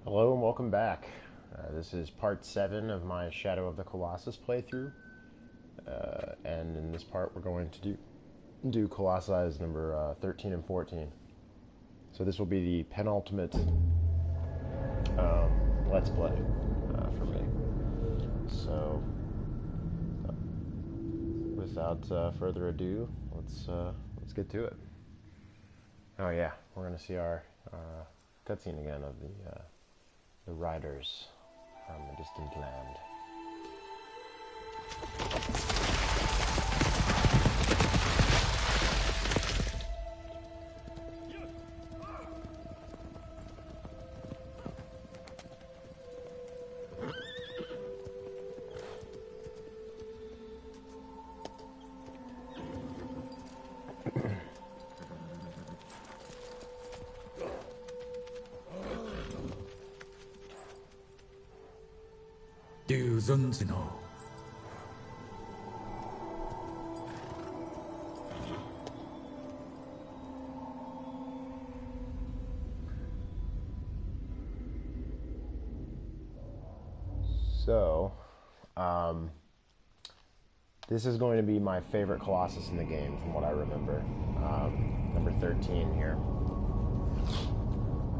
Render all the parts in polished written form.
Hello and welcome back. This is part 7 of my Shadow of the Colossus playthrough. And in this part we're going to do Colossus number 13 and 14. So this will be the penultimate Let's Play for me. So without further ado, let's get to it. Oh yeah, we're going to see our cutscene again of the riders from a distant land. So, this is going to be my favorite Colossus in the game, from what I remember. Number 13 here.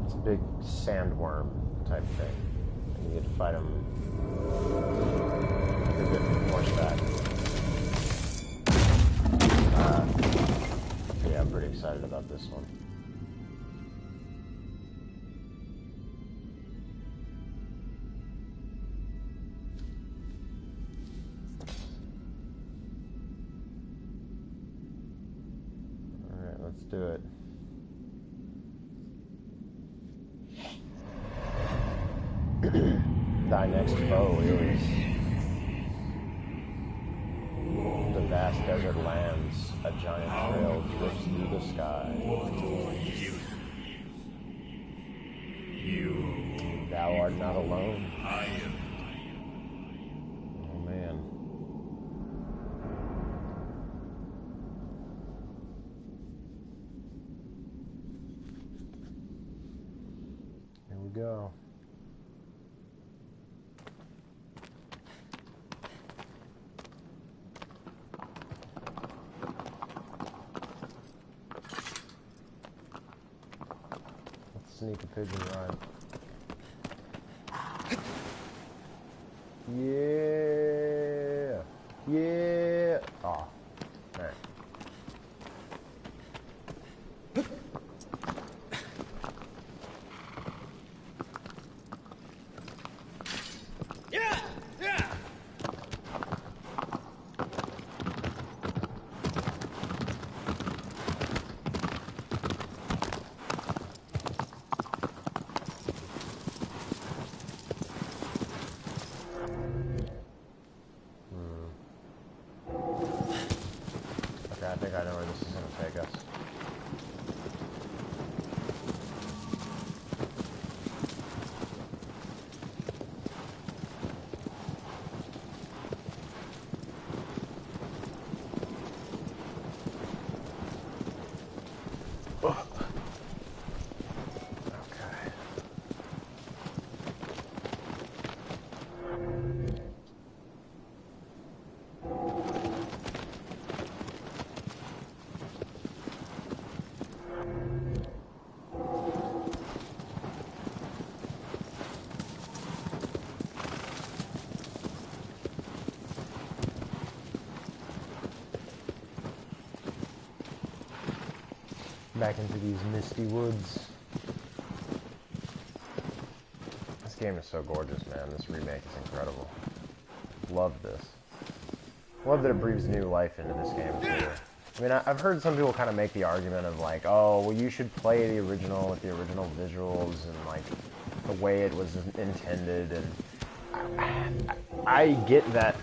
It's a big sandworm type thing. And you get to fight him a bit from horseback. Yeah, I'm pretty excited about this one. Let's do it. Thy next foe is the vast desert lands, a giant trail drifts through the sky. Thou art not alone. Oh man. Here we go. Let's sneak a pigeon ride. Yeah! Yeah! Aw. Alright. I think I know where this is going to take us. Back into these misty woods. This game is so gorgeous, man. This remake is incredible. Love this. Love that it breathes new life into this game, too. I mean, I've heard some people kind of make the argument of like, oh, well, you should play the original with the original visuals and like the way it was intended, and I get that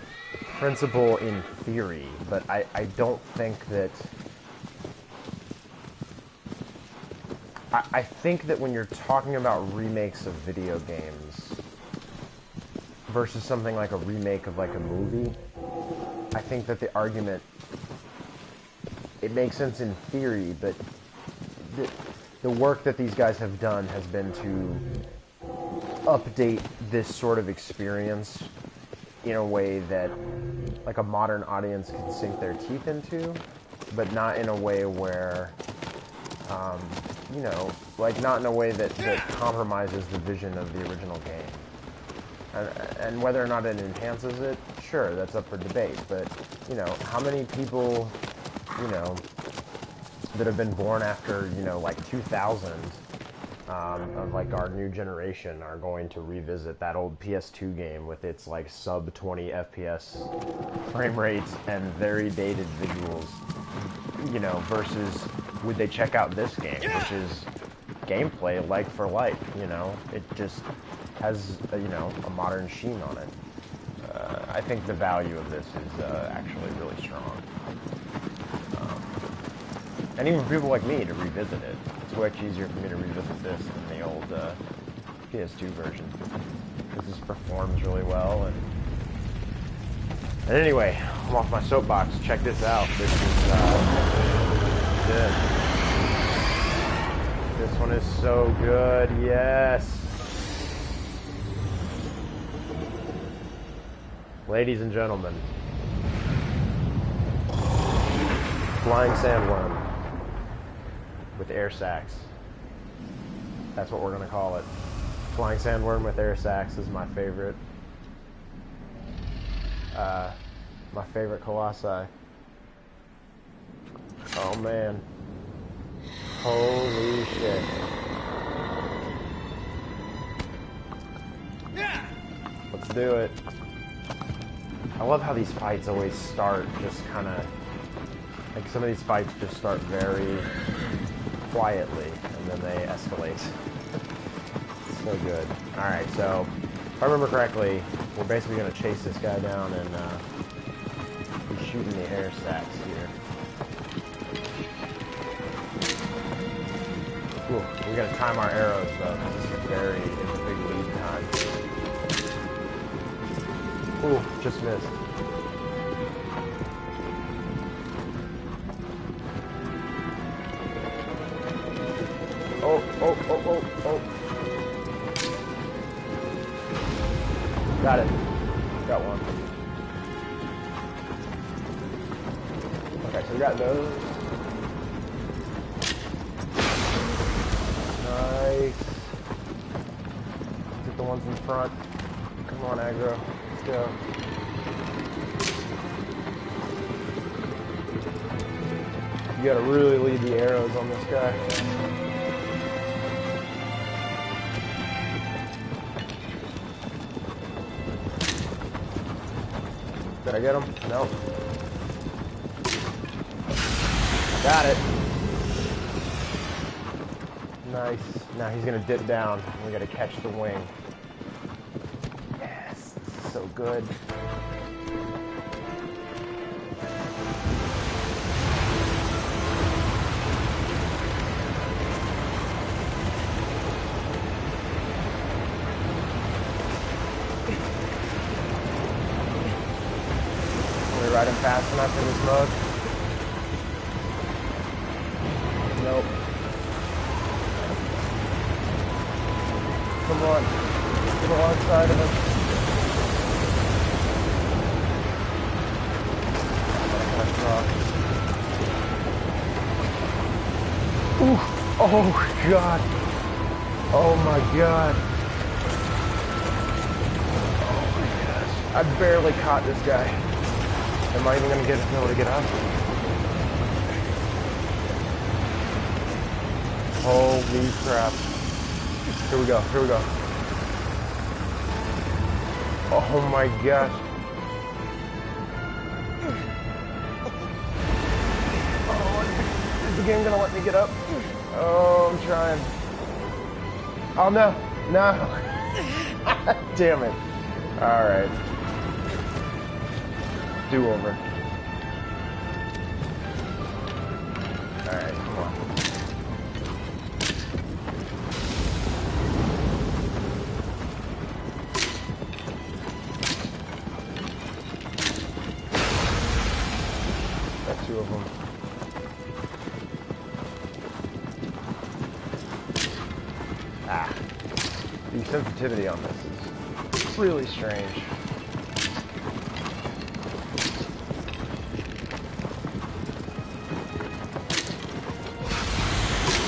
principle in theory, but I don't think that... I think that when you're talking about remakes of video games versus something like a remake of like a movie, I think that the argument, it makes sense in theory, but the work that these guys have done has been to update this sort of experience in a way that like a modern audience can sink their teeth into, but not in a way where, you know, like not in a way that compromises the vision of the original game. And whether or not it enhances it, sure, that's up for debate. But, you know, how many people, you know, that have been born after, you know, like 2000, of like our new generation are going to revisit that old PS2 game with its like sub 20 FPS frame rates and very dated visuals, you know, versus would they check out this game, which is gameplay like for like, you know, it just has, you know, a modern sheen on it. I think the value of this is actually really strong. And even for people like me to revisit it, it's much easier for me to revisit this than the old PS2 version. Because this performs really well. And anyway, I'm off my soapbox. Check this out. This is it. This one is so good. Yes. Ladies and gentlemen, flying sandworm with air sacs. That's what we're gonna call it. Flying sandworm with air sacs is my favorite. My favorite Colossi. Oh man. Holy shit. Let's do it. I love how these fights always start just kind of, like some of these fights just start very quietly and then they escalate. So good. Alright, so if I remember correctly, we're basically going to chase this guy down and be shooting the air sacs here. Ooh, we got to time our arrows though, because this is very, it's a big lead time. Ooh, just missed. Oh, oh, oh, oh, oh. Got it. Got one. Okay, so we got those. Nice. Get the ones in front. Come on, aggro. Let's go. You gotta really lead the arrows on this guy. Did I get him? Nope. Got it. Nice. Now he's gonna dip down. We gotta catch the wing. Yes, this is so good. Ride him fast enough in this mode? Nope. Come on. Get alongside of him. Ooh. Oh god. Oh my god. Oh my gosh. I barely caught this guy. Am I even going to be able to get up? Holy crap. Here we go, here we go. Oh my gosh. Oh, is the game going to let me get up? Oh, I'm trying. Oh no, no. Damn it. Alright. Do-over. Alright, come on. Got two of them. Ah. The sensitivity on this is really strange.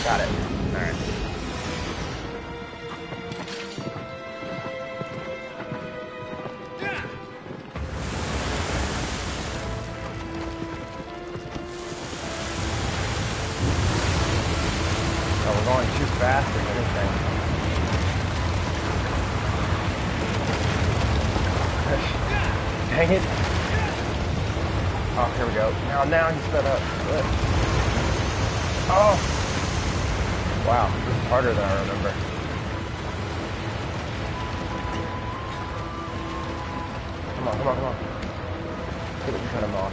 Got it. Alright. Oh, we're going too fast or anything. Dang it. Oh, here we go. Now he's sped up. Good. Oh! Wow, this is harder than I remember. Come on, come on, come on. See if we can cut him off.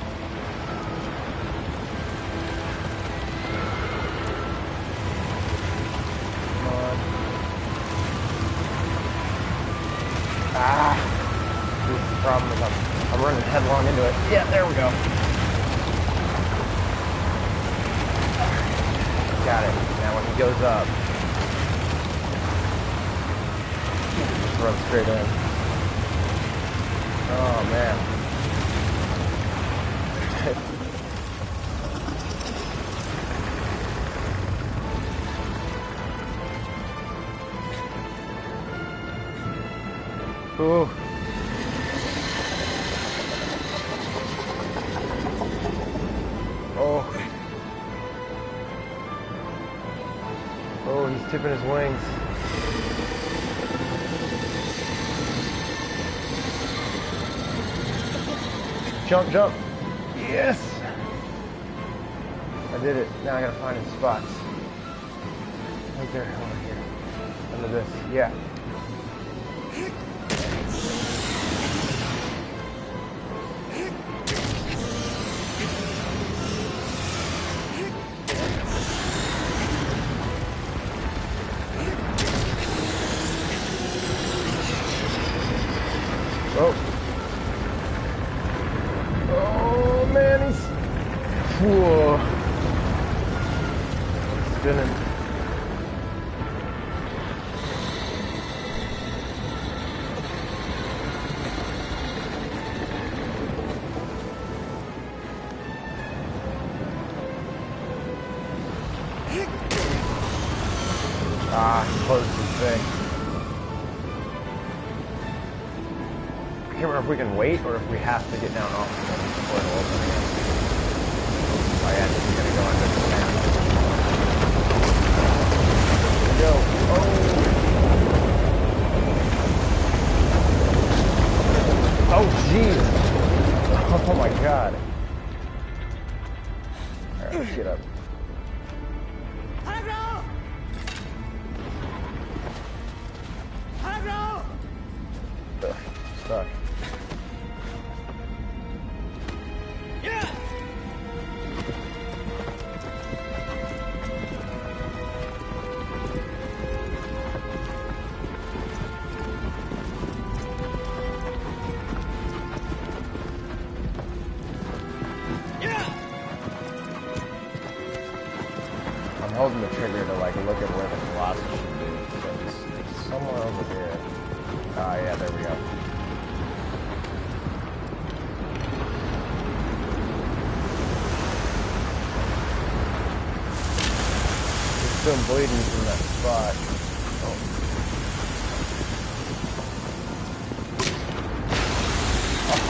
Come on. Ah! This is the problem is I'm running headlong into it. Yeah, there we go. Got it. Now when he goes up, just run straight in. Oh man. Ooh. Oh. Oh, he's tipping his wings. Jump, jump. Yes! I did it. Now I gotta find his spots. Right there, over here. Under this. Yeah. Oh. Oh man, he's whoa. Spinning. Ah, he closed his thing. I can't remember if we can wait or if we have to get down off of them before it'll open again. Oh yeah, this is gonna go under the sand. Here we go. Oh! Oh jeez! Oh my god. Alright, let's get up. Ugh, stuck. I'm holding the trigger to like look at where the Colossus should be. So it's somewhere over here. Ah, yeah, there we go. He's still bleeding from that spot. Oh.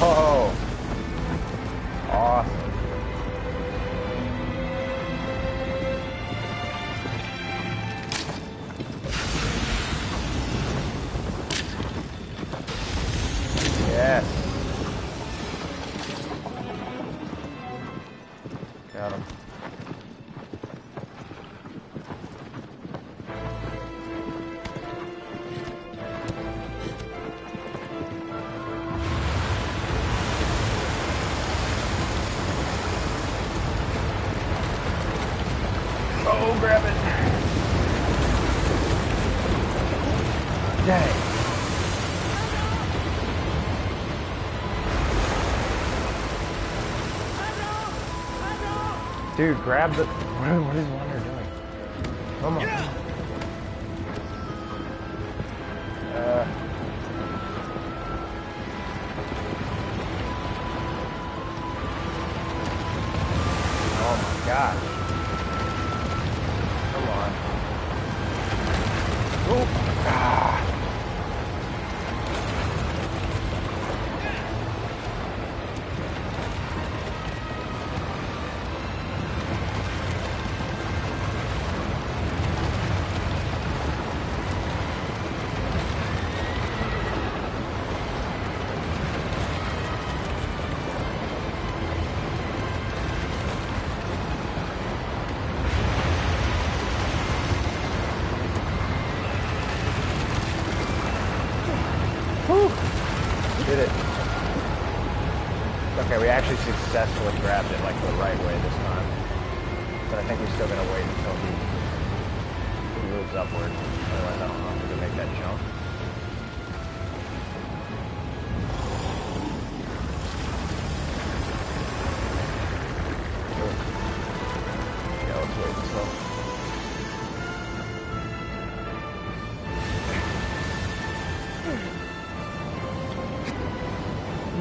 Oh! Awesome. Yes. Got him. Oh, grab it. Dang. Dude, grab the... What is Wonder doing? Come on. Oh. Ah. Did it. Okay, we actually successfully grabbed it like the right way this time. But I think we're still gonna wait until he moves upward. Otherwise I don't know if we can make that jump. Yeah, let's wait until.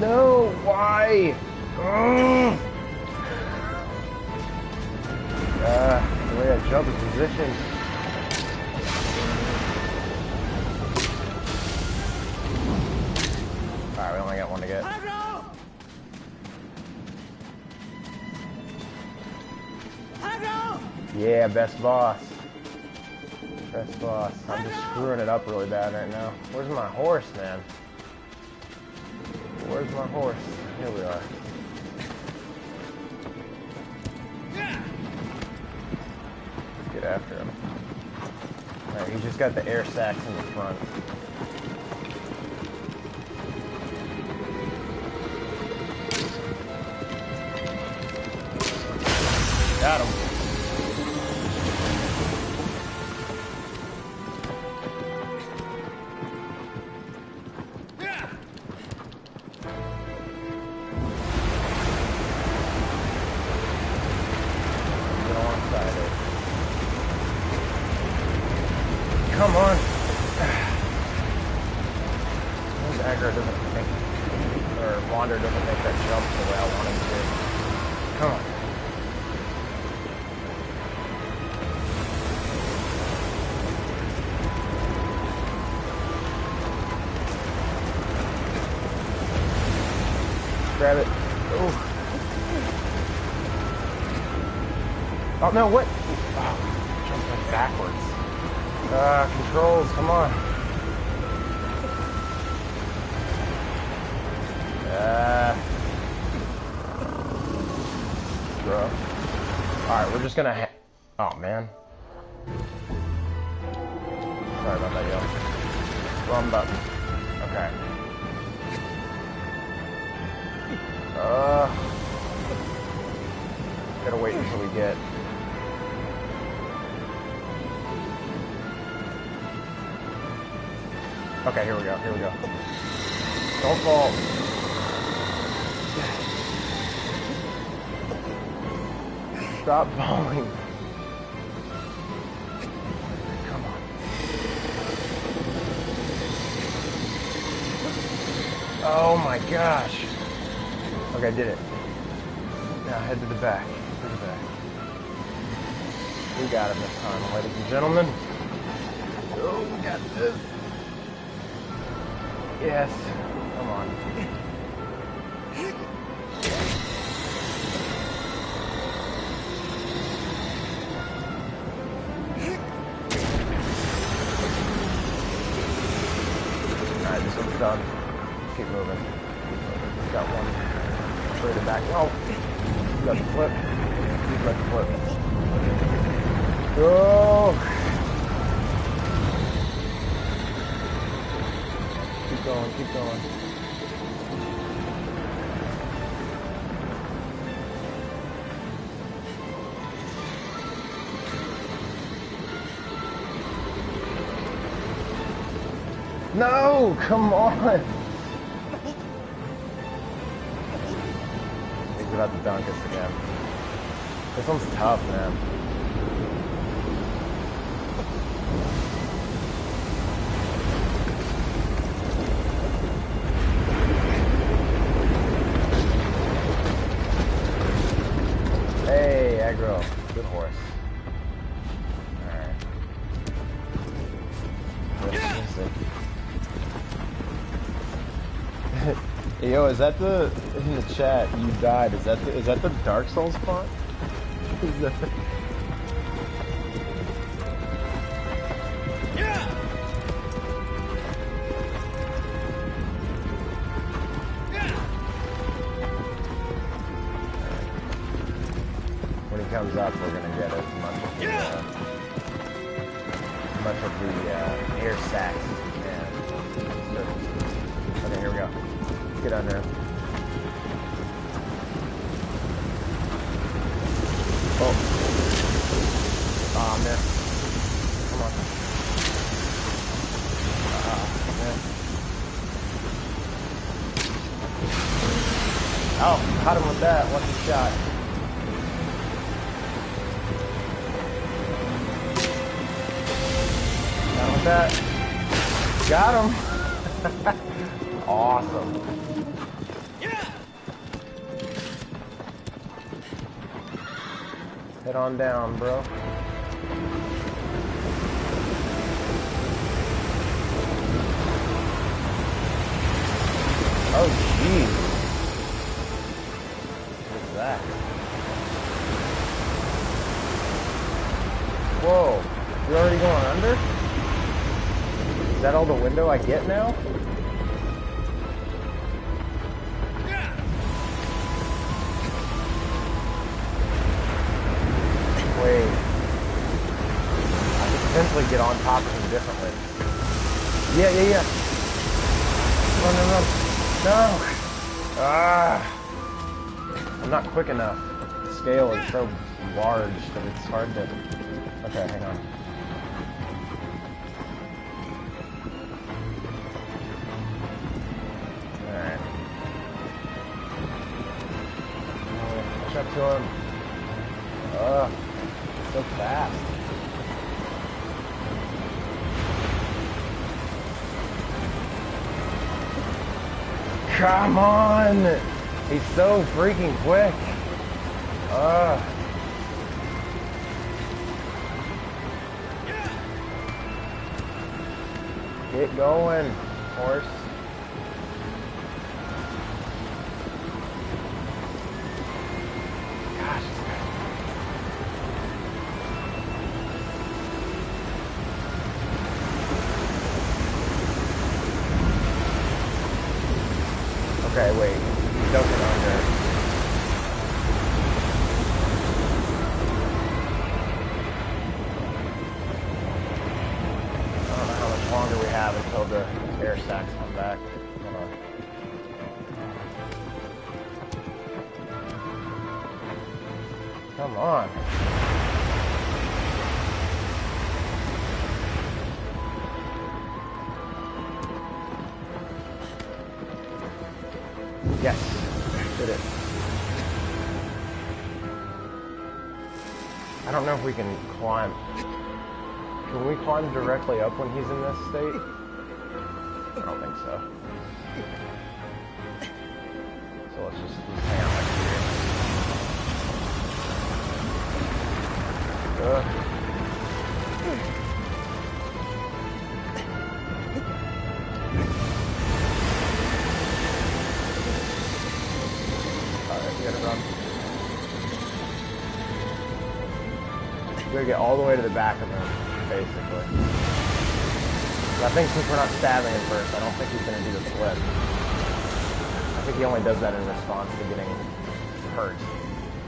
No, why? The way I jump is positioned. Alright, we only got one to get. Yeah, best boss. Best boss. I'm just screwing it up really bad right now. Where's my horse, man? Where's my horse? Here we are. Let's get after him. Alright, he's just got the air sacs in the front. Got him. Come on. Aggro doesn't make, or Wander doesn't make that jump the way I want him to. Come on. Grab it. Ooh. Oh no, what? Oh, jumped like backwards. Controls, come on. Bro. Alright, we're just gonna oh, man. Sorry about that, yo. Wrong button. Okay. Gotta wait until we get... Okay, here we go, here we go. Don't fall. Stop falling. Come on. Oh my gosh. Okay, I did it. Now head to the back. To the back. We got it this time, ladies and gentlemen. Oh, we got this. Yes. Come on. Alright, this one's done. Keep moving. He's got one. Straight it back. Oh! He's got the flip. He's got the flip. Oh! Keep going, keep going. No, come on. He's about to dunk us again. This one's tough, man. Hey, aggro. Good horse. Alright. Hey, yo, is that the in the chat? You died. Is that the Dark Souls font? Is that the... When he comes up, we're gonna get as much of the air sacs as we can. Okay, here we go. Let's get under him. Oh, man. Come on. Man. Oh, caught him with that. Lucky shot. That. Got him. Awesome. Head on down, bro. Oh, jeez. What's that? Whoa. You're already going under? Is that all the window I get now? Wait. I can potentially get on top of him differently. Yeah. Run. No! Ah! I'm not quick enough. The scale is so large that it's hard to... Okay, hang on. Up to him. So fast. Come on! He's so freaking quick. Get going, horse. Okay, wait. He's ducking under. I don't know how much longer we have until the air stacks come back. Hold on. Come on. Yes, did it. I don't know if we can climb. Can we climb directly up when he's in this state? I don't think so. So let's just hang out right here. We're gonna get all the way to the back of him, basically. But I think since we're not stabbing him first, I don't think he's gonna do the flip. I think he only does that in response to getting hurt.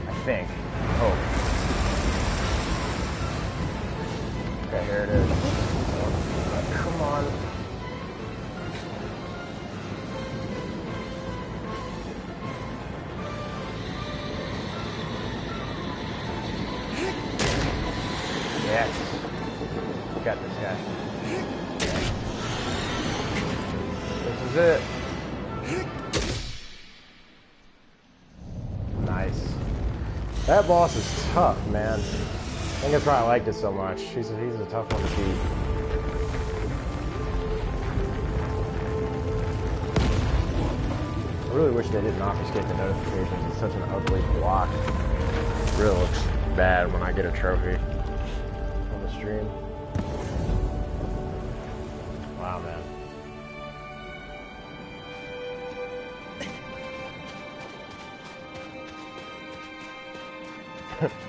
I think. Hope. Okay, here it is. Come on. Yes. Got this guy. This is it. Nice. That boss is tough, man. I think that's why I liked it so much. He's a tough one to beat. I really wish they didn't obfuscate the notifications. It's such an ugly block. It really looks bad when I get a trophy on the stream. Wow, man.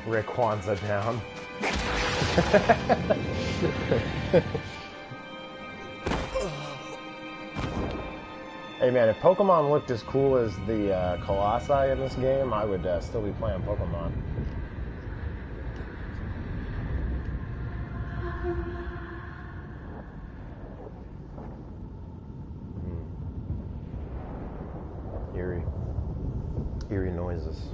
Rayquaza down. Hey man, if Pokemon looked as cool as the Colossi in this game, I would still be playing Pokemon. Eerie noises.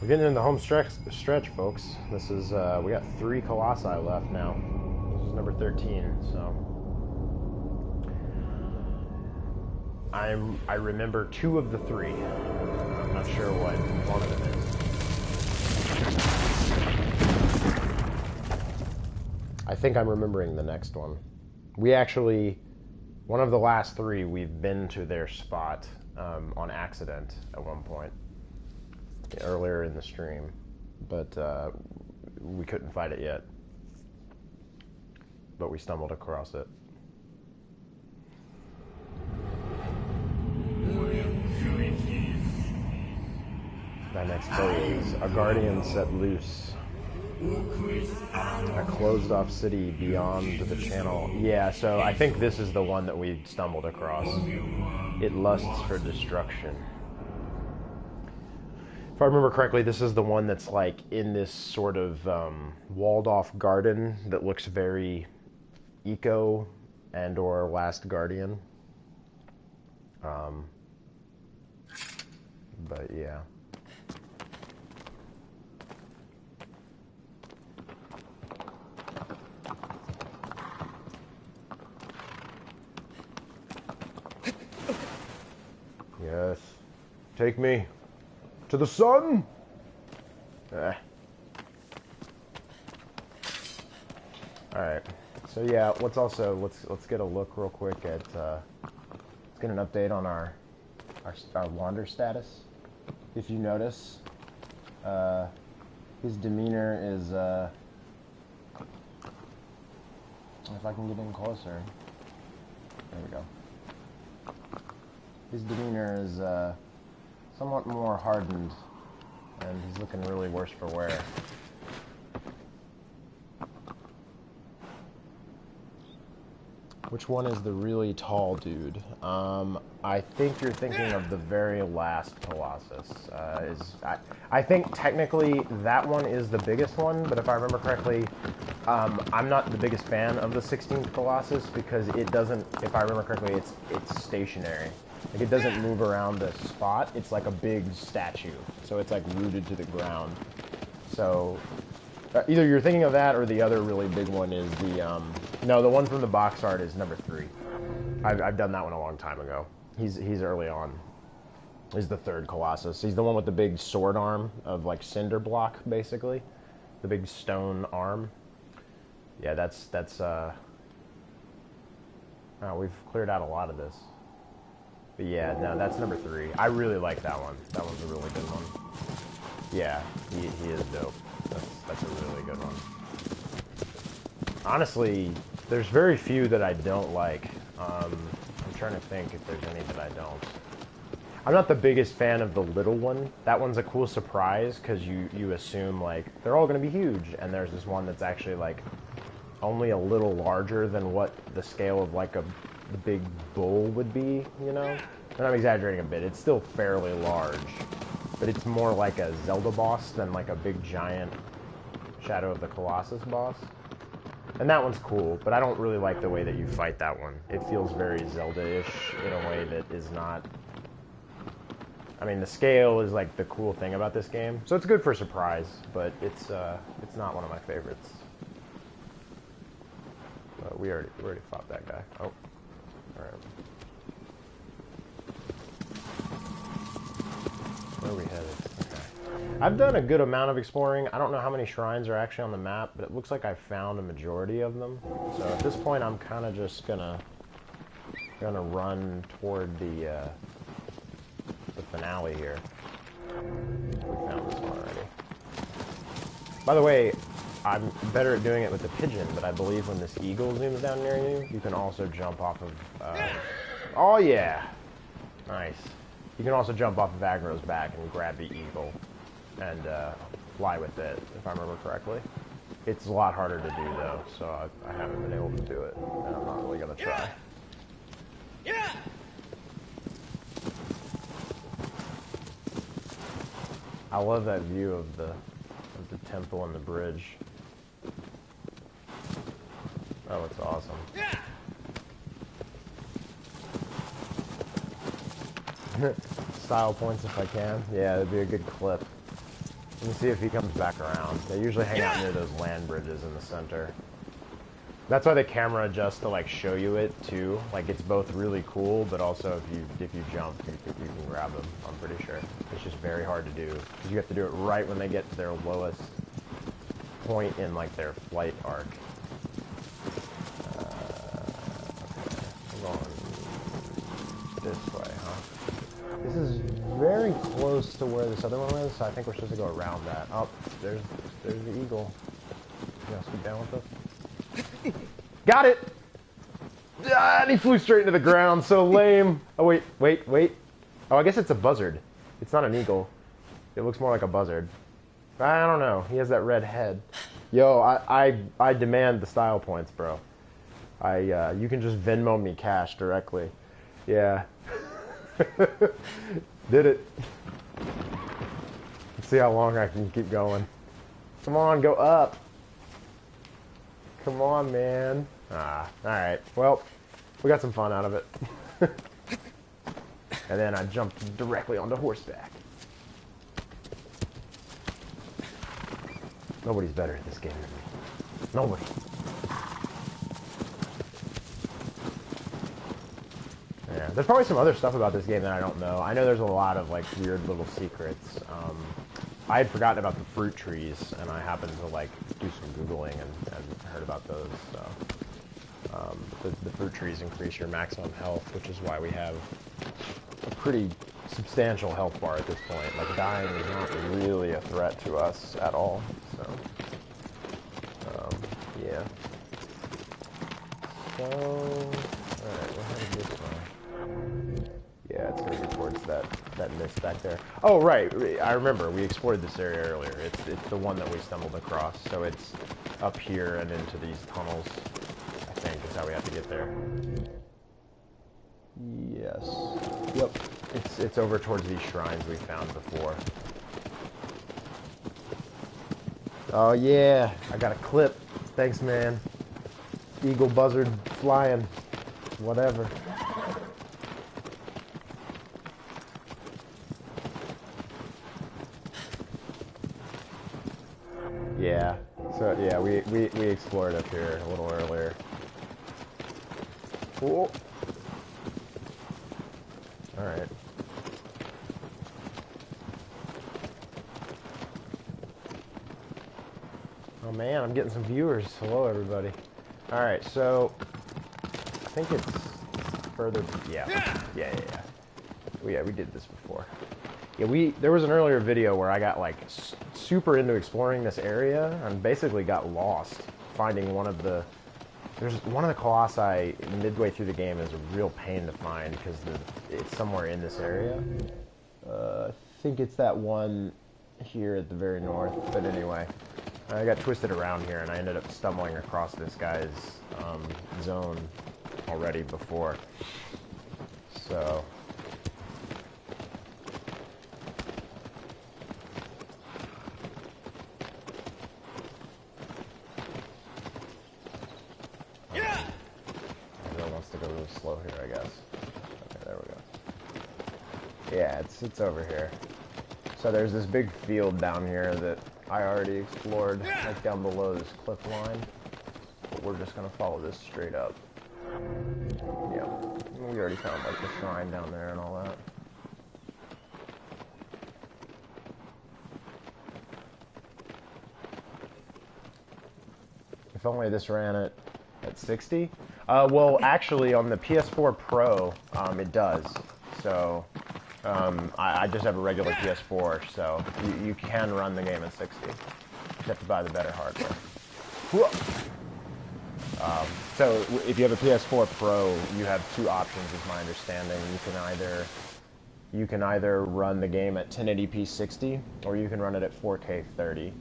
We're getting in the home stretch, folks. This is, we got 3 Colossi left now. This is number 13, so. I remember 2 of the 3. I'm not sure what one of them is. I think I'm remembering the next one. We actually, one of the last 3, we've been to their spot on accident at one point earlier in the stream, but we couldn't fight it yet. But we stumbled across it. That next phase, a guardian set loose. A closed off city beyond the channel. Yeah, so I think this is the one that we stumbled across. It lusts for destruction. If I remember correctly, this is the one that's like in this sort of walled off garden that looks very Eco and or Last Guardian. But yeah. Yes. Take me to the sun. All right. So yeah, let's get a look real quick at let's get an update on our wander status. If you notice, his demeanor is if I can get in closer. There we go. His demeanor is somewhat more hardened, and he's looking really worse for wear. Which one is the really tall dude? I think you're thinking of the very last Colossus. I think technically that one is the biggest one, but if I remember correctly, I'm not the biggest fan of the 16th Colossus because it doesn't, if I remember correctly, it's stationary. Like, it doesn't move around the spot. It's like a big statue. So it's like rooted to the ground. So either you're thinking of that or the other really big one is the, no, the one from the box art is number 3. I've done that one a long time ago. He's early on. He's the 3rd Colossus. He's the one with the big sword arm of like cinder block, basically. The big stone arm. Yeah, that's we've cleared out a lot of this. But yeah, no, that's number 3. I really like that one. That one's a really good one. Yeah, he is dope. That's a really good one. Honestly, there's very few that I don't like. I'm trying to think if there's any that I don't. I'm not the biggest fan of the little one. That one's a cool surprise because you assume like they're all going to be huge, and there's this one that's actually like only a little larger than what the scale of like a big bull would be, you know? And I'm exaggerating a bit. It's still fairly large, but it's more like a Zelda boss than like a big giant Shadow of the Colossus boss. And that one's cool, but I don't really like the way that you fight that one. It feels very Zelda-ish in a way that is not... I mean, the scale is like the cool thing about this game. So it's good for surprise, but it's not one of my favorites. We already fought that guy. Oh. Alright. Where are we headed? Okay. I've done a good amount of exploring. I don't know how many shrines are actually on the map, but it looks like I've found a majority of them. So at this point, I'm kind of just gonna run toward the finale here. We found this one already. By the way, I'm better at doing it with the pigeon, but I believe when this eagle zooms down near you, you can also jump off of... oh yeah! Nice. You can also jump off of Agro's back and grab the eagle and fly with it, if I remember correctly. It's a lot harder to do, though, so I haven't been able to do it, and I'm not really going to try. Yeah. I love that view of the temple and the bridge. That looks awesome. Yeah. Style points if I can. Yeah, it'd be a good clip. Let me see if he comes back around. They usually hang out near those land bridges in the center. That's why the camera adjusts to like show you it too. Like it's both really cool, but also if you jump, you can grab them. I'm pretty sure. It's just very hard to do because you have to do it right when they get to their lowest point in like their flight arc. I'm going this way, huh? This is very close to where this other one is, so I think we're supposed to go around that. Oh, there's the eagle. You guys keep down with us? Got it! Ah, and he flew straight into the ground, so lame. Oh, wait. Oh, I guess it's a buzzard. It's not an eagle. It looks more like a buzzard. I don't know. He has that red head. Yo, I demand the style points, bro. You can just Venmo me cash directly. Yeah. Did it. Let's see how long I can keep going. Come on, go up. Come on, man. Ah, alright. Well, we got some fun out of it. And then I jumped directly onto horseback. Nobody's better at this game than me. Nobody. Yeah, there's probably some other stuff about this game that I don't know. I know there's a lot of like weird little secrets. I had forgotten about the fruit trees, and I happened to like do some Googling and heard about those. So the fruit trees increase your maximum health, which is why we have a pretty substantial health bar at this point. Like dying is not really a threat to us at all. So yeah. So alright, we're headed this way. Yeah, it's gonna be towards that mist back there. Oh right, I remember we explored this area earlier. It's the one that we stumbled across. So it's up here and into these tunnels. I think is how we have to get there. Yes. Yep. It's over towards these shrines we found before. Oh yeah, I got a clip. Thanks, man. Eagle buzzard flying. Whatever. Yeah. So yeah, we explored up here a little earlier. Cool. Alright. Oh man, I'm getting some viewers. Hello everybody. Alright, so I think it's further. Yeah, we did this before. Yeah, there was an earlier video where I got like super into exploring this area and basically got lost finding one of the. There's one of the Colossi midway through the game is a real pain to find because it's somewhere in this area. I think it's that one here at the very north. But anyway, I got twisted around here and I ended up stumbling across this guy's zone already before. So. Slow here, I guess. Okay, there we go. Yeah, it's over here. So there's this big field down here that I already explored, like down below this cliff line. But we're just gonna follow this straight up. Yeah, we already found like the shrine down there and all that. If only this ran at 60. Well, actually, on the PS4 Pro, it does. So, I just have a regular PS4, so you can run the game at 60. You have to buy the better hardware. So, if you have a PS4 Pro, you have two options, is my understanding. you can either run the game at 1080p 60, or you can run it at 4K 30.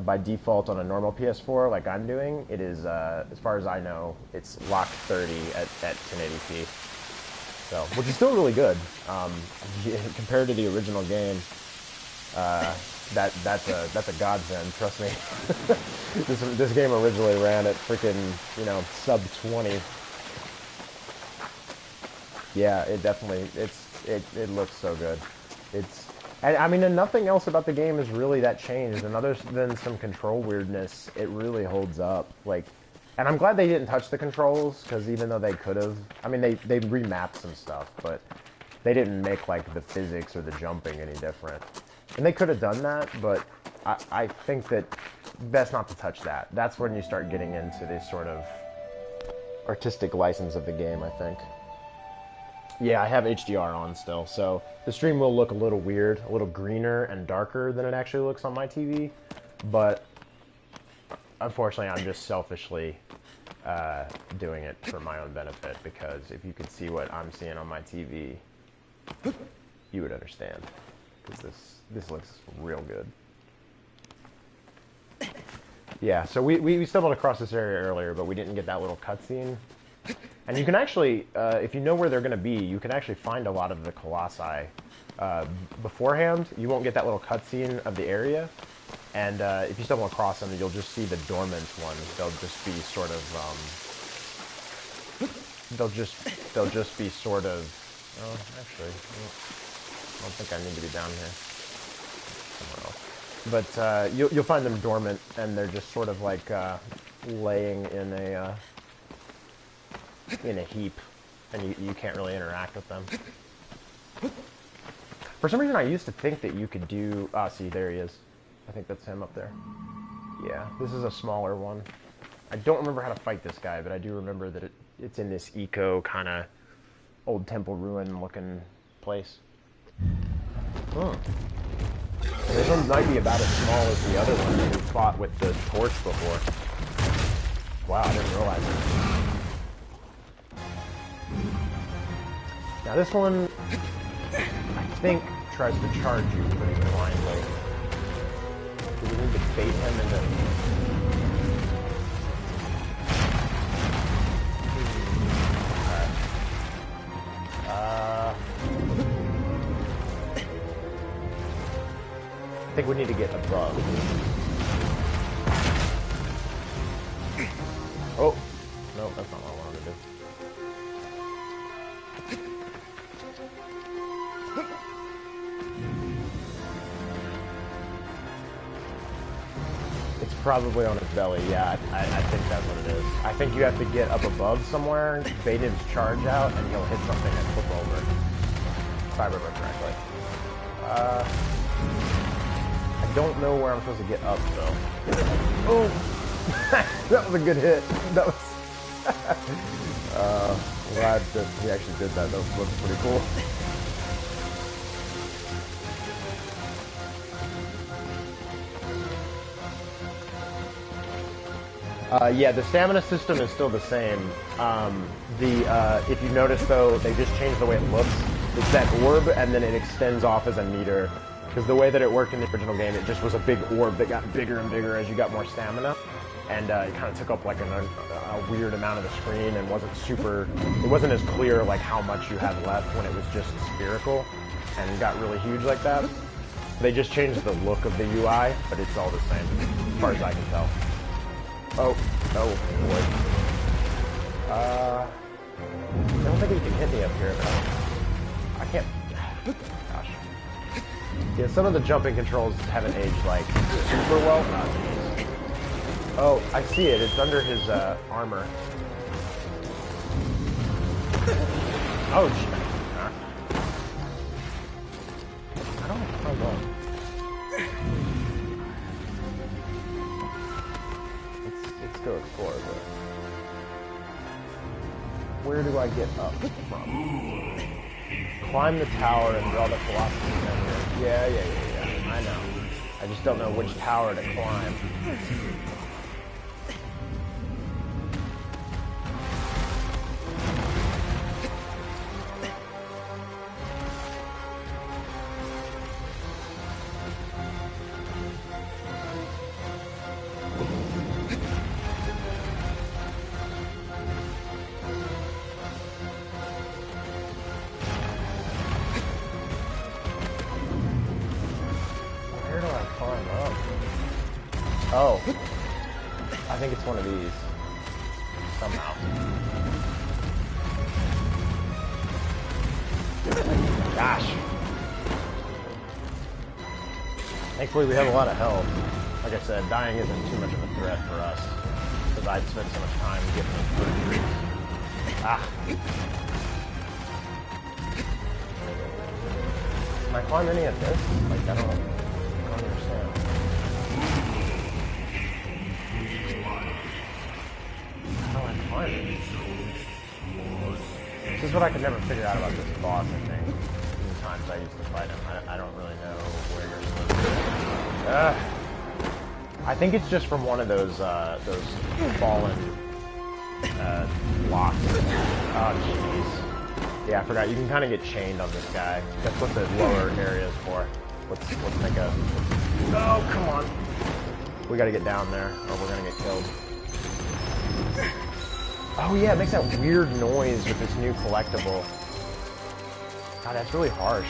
By default on a normal PS4, like I'm doing, it is, as far as I know, it's locked 30 at 1080p. So, which is still really good. Compared to the original game, that's a godsend. Trust me. this game originally ran at freaking, you know, sub 20. Yeah, it definitely it looks so good. And I mean, and nothing else about the game is really that changed. And other than some control weirdness, it really holds up. Like, and I'm glad they didn't touch the controls, because even though they could have, I mean, they remapped some stuff, but they didn't make like the physics or the jumping any different. And they could have done that, but I think that best not to touch that. That's when you start getting into this sort of artistic license of the game, I think. Yeah, I have HDR on still, so the stream will look a little weird, a little greener and darker than it actually looks on my TV, but unfortunately I'm just selfishly doing it for my own benefit, because if you could see what I'm seeing on my TV, you would understand, because this looks real good. Yeah, so we stumbled across this area earlier, but we didn't get that little cutscene. And you can actually, if you know where they're going to be, you can actually find a lot of the Colossi beforehand. You won't get that little cutscene of the area, and if you stumble across them, you'll just see the dormant ones. They'll just be sort of, they'll just be sort of. Oh, actually, I don't think I need to be down here. Somewhere else. But you'll find them dormant, and they're just sort of like laying in a heap, and you can't really interact with them. For some reason, I used to think that you could do... Ah, see, there he is. I think that's him up there. Yeah, this is a smaller one. I don't remember how to fight this guy, but I do remember that it's in this eco kind of old temple ruin looking place. Huh. This one might be about as small as the other one that we fought with the torch before. Wow, I didn't realize it. Now this one, I think, tries to charge you pretty blindly. Do we need to bait him into... I think we need to get above. Oh! No, that's not what I wanted to do. It's probably on his belly, yeah, I think that's what it is. I think you have to get up above somewhere, bait his charge out, and he'll hit something and flip over. If I remember correctly. I don't know where I'm supposed to get up, though. Oh! That was a good hit. That was... I'm glad that he actually did that. That was pretty cool. Yeah, the stamina system is still the same. If you notice, though, they just changed the way it looks. It's that orb, and then it extends off as a meter. Because the way that it worked in the original game, it just was a big orb that got bigger and bigger as you got more stamina. And it kind of took up like a weird amount of the screen, and it wasn't as clear like how much you had left when it was just spherical and got really huge like that. They just changed the look of the UI, but it's all the same as far as I can tell. Oh boy. I don't think he can hit me up here, but I can't. Gosh. Yeah, some of the jumping controls haven't aged like super well. Oh, I see it. It's under his armor. Oh, shit. I don't know how long. Let's go explore, but where do I get up from? Climb the tower and draw the Colossus center. Yeah. I know. I just don't know which tower to climb. gets one of these. Somehow. Gosh. Thankfully we have a lot of health. Like I said, dying isn't too much of a threat for us. Because I'd spent so much time getting those surgeries. Ah. Can I climb any of this? Like, I don't understand. How do I climb it? This is what I could never figure out about this boss, I think. The times I used to fight him. I don't really know where you're supposed to go. I think it's just from one of those fallen blocks. Oh, jeez. Yeah, I forgot. You can kind of get chained on this guy. That's what the lower area is for. Let's make a... Oh, come on. We gotta get down there, or we're gonna get killed. Oh yeah, it makes that weird noise with this new collectible. God, that's really harsh.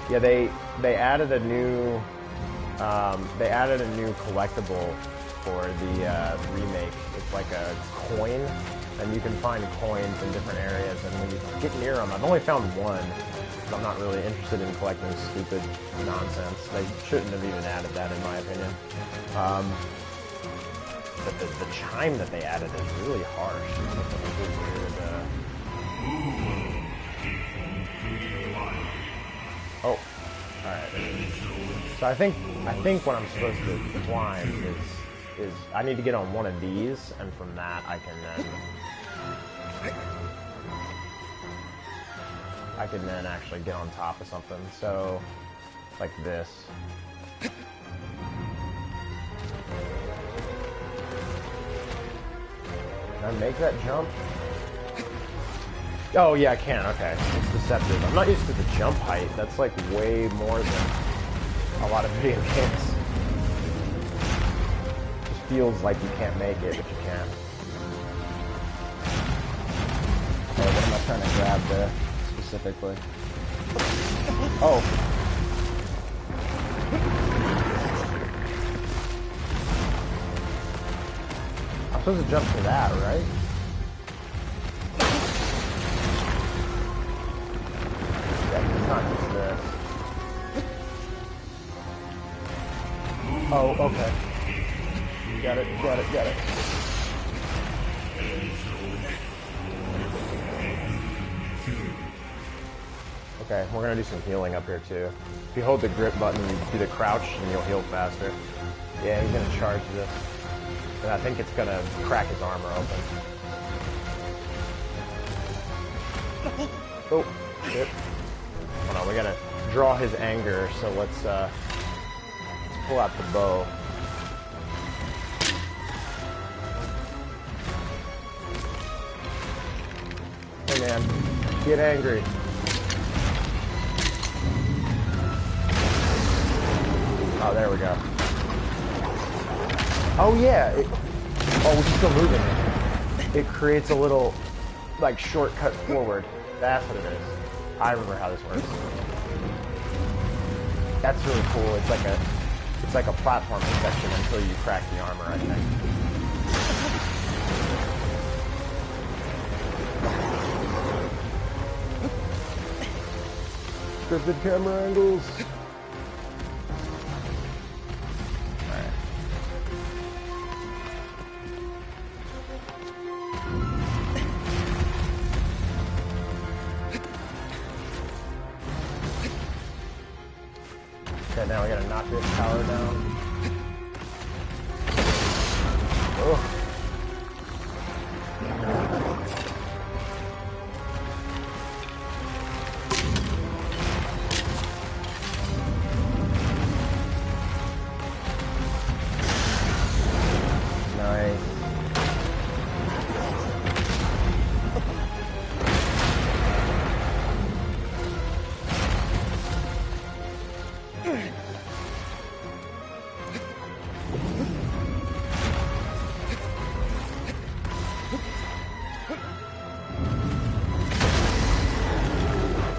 Yeah, they added a new collectible for the remake. It's like a coin, and you can find coins in different areas. And when you get near them, I've only found one. Because I'm not really interested in collecting stupid nonsense. They shouldn't have even added that, in my opinion. But the chime that they added is really harsh. It's like a really weird, Oh, alright. So I think what I'm supposed to climb is I need to get on one of these, and from that I can then actually get on top of something. So like this. Can I make that jump? Oh yeah, I can, okay. It's deceptive. I'm not used to the jump height. That's like way more than a lot of video games. It just feels like you can't make it, but you can. Okay, what am I trying to grab there, specifically? Oh. I'm supposed to jump to that, right? Yeah, it's not just this. Oh, okay. Got it. Okay, we're gonna do some healing up here too. If you hold the grip button, you do the crouch and you'll heal faster. Yeah, he's gonna charge this. And I think it's gonna crack his armor open. Oh, shit. Hold on, we gotta draw his anger, so let's pull out the bow. Hey man, get angry. Oh, there we go. Oh yeah, oh, we're still moving. It creates a little, like, shortcut forward. That's what it is. I remember how this works. That's really cool. It's like a platforming section until you crack the armor, I think. Scripted camera angles. Okay, now we gotta knock this tower down. Oh. Nice.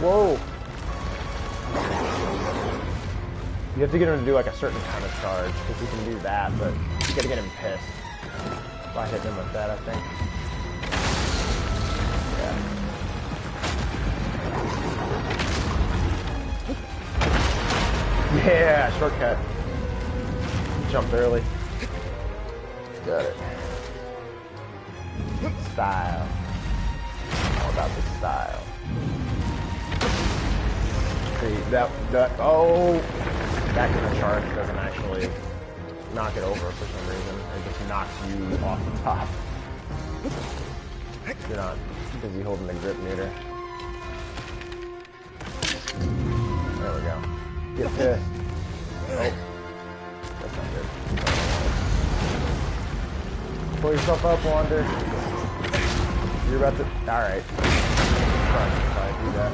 Whoa! You have to get him to do like a certain kind of charge, because he can do that, but you gotta get him pissed. By hitting him with that, I think. Yeah. Yeah, shortcut. Jumped early. Got it. Style. All about the style. See, that, oh! That kind of charge doesn't actually knock it over for some reason. It just knocks you off the top. You're not busy holding the grip meter. There we go. Get pissed. Oh. That's not good. Pull yourself up, Wander. You're about to... Alright. Try to do that.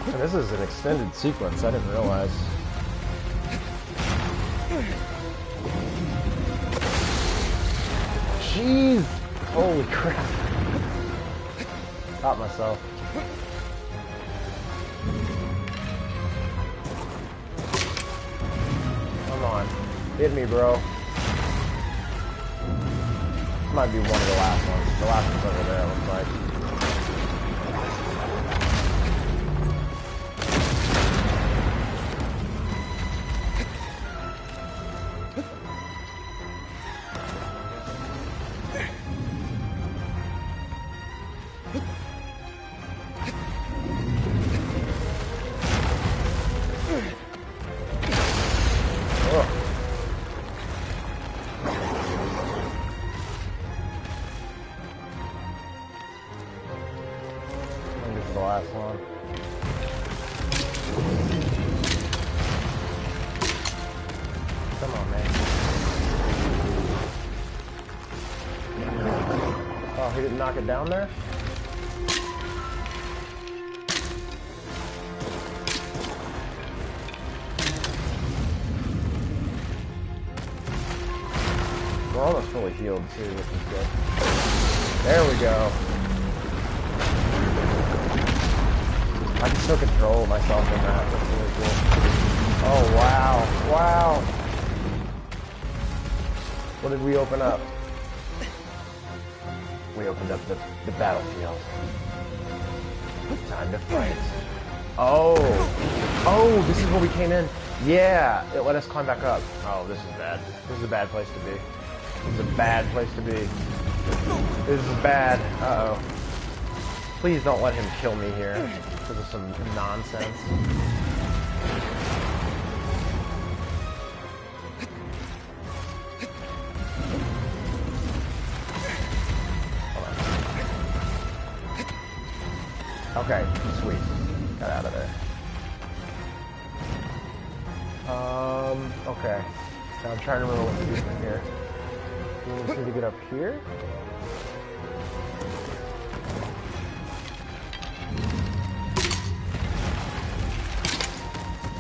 And this is an extended sequence, I didn't realize. Jeez! Holy crap. Caught myself. Come on. Hit me, bro. This might be one of the last ones. The last one's over there, it looks like. The last one. Come on, man. Oh, he didn't knock it down there? We're almost fully healed too, which is good. There we go. I can still control myself in that. That's really cool. Oh, wow. Wow. What did we open up? We opened up the battlefield. Time to fight. Oh. Oh, this is where we came in. Yeah. It let us climb back up. Oh, this is bad. This is a bad place to be. This is a bad place to be. This is bad. Uh-oh. Please don't let him kill me here. Because of some nonsense. Okay, sweet. Got out of there. Okay. Now I'm trying to remember what to do from here. Do we just need to get up here?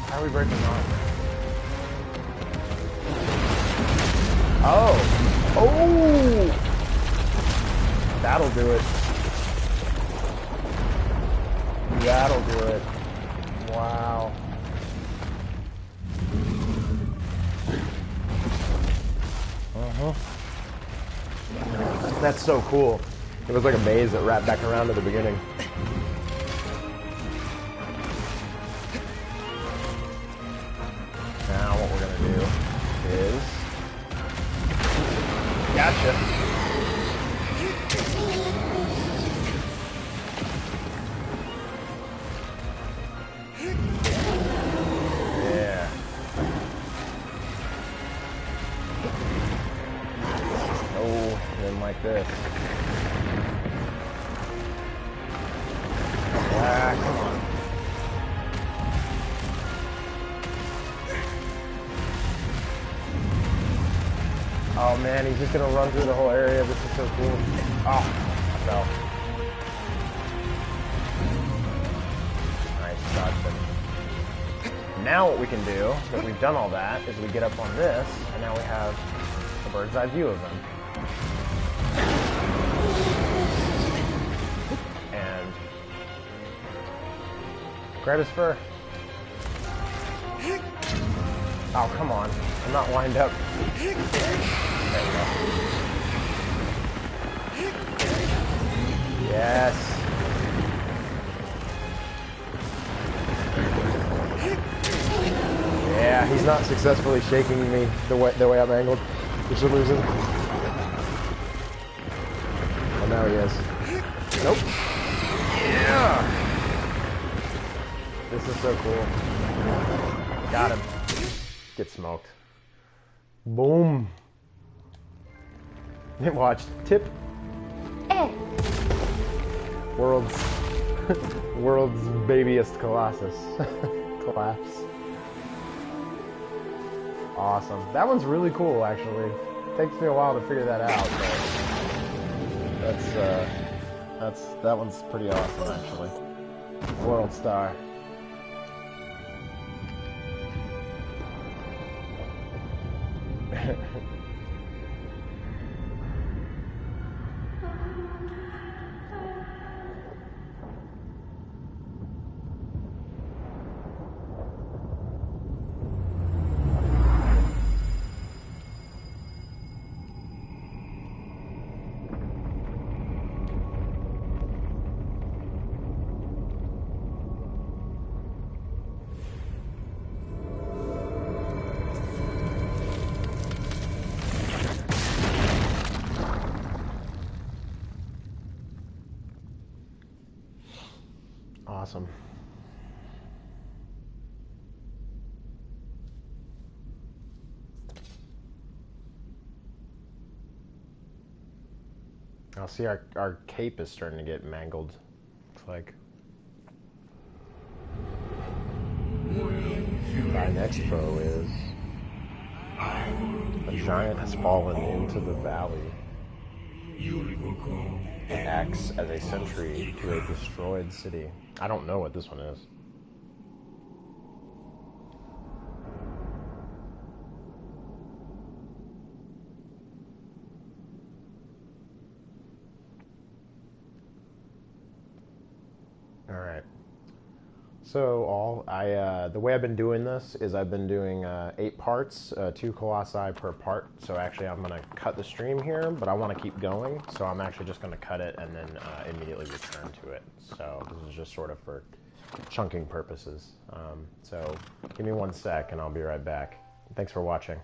How are we breaking on? Oh! Oh! That'll do it. That'll do it. Wow. Uh-huh. That's so cool. It was like a maze that wrapped back around to the beginning. Now what we're gonna do is... Gotcha! Yeah. Oh, then like this. Ah, come on. Oh man, he's just gonna run through the whole area. This is so cool. Oh, I fell. Nice shot. Now what we can do, that we've done all that, is we get up on this, and now we have a bird's eye view of them. And Grab his fur. Oh, come on. I'm not lined up. There we go. Yes. Yeah, he's not successfully shaking me the way I'm angled for some reason. Oh, now he is. Nope. Yeah. This is so cool. Got him. Get smoked. Boom. Watch. Tip. World's babyest Colossus. Collapse. Awesome. That one's really cool, actually. Takes me a while to figure that out, but that one's pretty awesome, actually. World Star. Awesome. I'll see our cape is starting to get mangled. Looks like. Our next foe is a giant has fallen into the valley. It acts as a sentry to a destroyed city. I don't know what this one is. All right. So the way I've been doing this is I've been doing 8 parts, 2 colossi per part. So actually I'm going to cut the stream here, but I want to keep going. So I'm actually just going to cut it and then immediately return to it. So this is just sort of for chunking purposes. So give me 1 sec and I'll be right back. Thanks for watching.